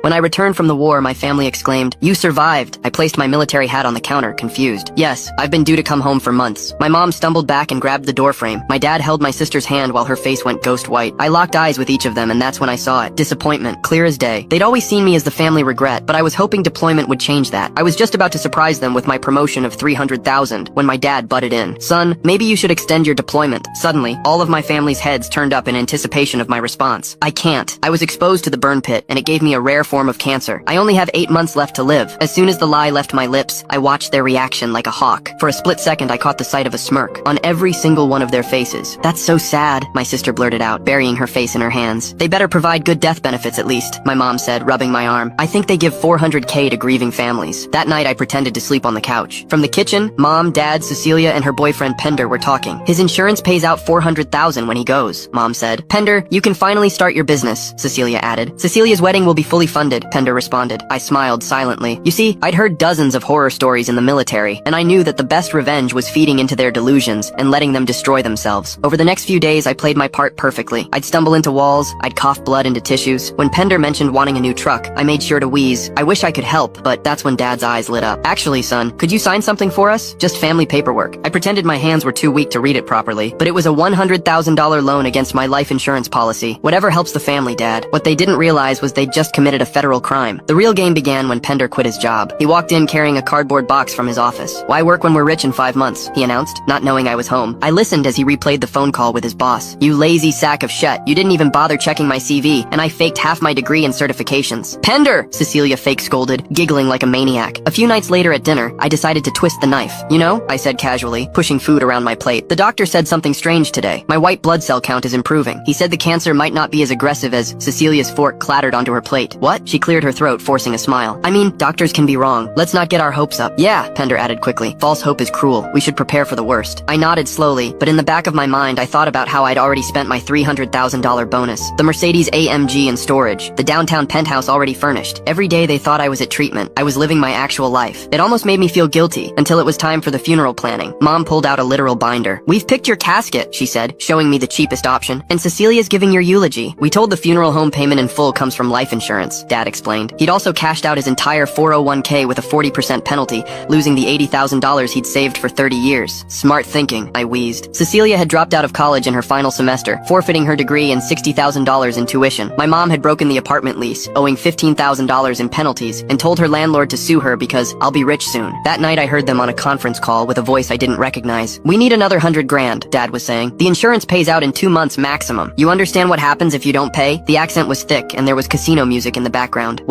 When I returned from the war, my family exclaimed, "You survived!" I placed my military hat on the counter, confused. "Yes, I've been due to come home for months." My mom stumbled back and grabbed the doorframe. My dad held my sister's hand while her face went ghost white. I locked eyes with each of them, and that's when I saw it. Disappointment, clear as day. They'd always seen me as the family regret, but I was hoping deployment would change that. I was just about to surprise them with my promotion of 300,000 when my dad butted in. "Son, maybe you should extend your deployment." Suddenly, all of my family's heads turned up in anticipation of my response. "I can't. I was exposed to the burn pit, and it gave me a rare form of cancer. I only have 8 months left to live." As soon as the lie left my lips, I watched their reaction like a hawk. For a split second, I caught the sight of a smirk on every single one of their faces. "That's so sad," my sister blurted out, burying her face in her hands. "They better provide good death benefits at least," my mom said, rubbing my arm. "I think they give 400K to grieving families." That night, I pretended to sleep on the couch. From the kitchen, Mom, Dad, Cecilia, and her boyfriend Pender were talking. "His insurance pays out 400,000 when he goes," Mom said. "Pender, you can finally start your business," Cecilia added. "Cecilia's wedding will be fully funded," Pender responded. I smiled silently. You see, I'd heard dozens of horror stories in the military, and I knew that the best revenge was feeding into their delusions and letting them destroy themselves. Over the next few days, I played my part perfectly. I'd stumble into walls, I'd cough blood into tissues. When Pender mentioned wanting a new truck, I made sure to wheeze. I wish I could help, but that's when Dad's eyes lit up. "Actually, son, could you sign something for us? Just family paperwork." I pretended my hands were too weak to read it properly, but it was a $100,000 loan against my life insurance policy. "Whatever helps the family, Dad." What they didn't realize was they'd just committed a federal crime. The real game began when Pender quit his job. He walked in carrying a cardboard box from his office. "Why work when we're rich in 5 months?" he announced, not knowing I was home. I listened as he replayed the phone call with his boss. "You lazy sack of shit. You didn't even bother checking my CV, and I faked half my degree and certifications." "Pender!" Cecilia fake scolded, giggling like a maniac. A few nights later at dinner, I decided to twist the knife. "You know," I said casually, pushing food around my plate, "the doctor said something strange today. My white blood cell count is improving. He said the cancer might not be as aggressive as..." Cecilia's fork clattered onto her plate. "What?" She cleared her throat, forcing a smile. "I mean, doctors can be wrong. Let's not get our hopes up." "Yeah," Pender added quickly. "False hope is cruel. We should prepare for the worst." I nodded slowly, but in the back of my mind, I thought about how I'd already spent my $300,000 bonus. The Mercedes AMG in storage. The downtown penthouse already furnished. Every day they thought I was at treatment. I was living my actual life. It almost made me feel guilty, until it was time for the funeral planning. Mom pulled out a literal binder. "We've picked your casket," she said, showing me the cheapest option. "And Cecilia's giving your eulogy. We told the funeral home payment in full comes from life insurance," Dad explained. He'd also cashed out his entire 401k with a 40% penalty, losing the $80,000 he'd saved for 30 years. "Smart thinking," I wheezed. Cecilia had dropped out of college in her final semester, forfeiting her degree and $60,000 in tuition. My mom had broken the apartment lease, owing $15,000 in penalties, and told her landlord to sue her because I'll be rich soon. That night I heard them on a conference call with a voice I didn't recognize. "We need another 100 grand, Dad was saying. "The insurance pays out in 2 months maximum. You understand what happens if you don't pay?" The accent was thick and there was casino music in the background.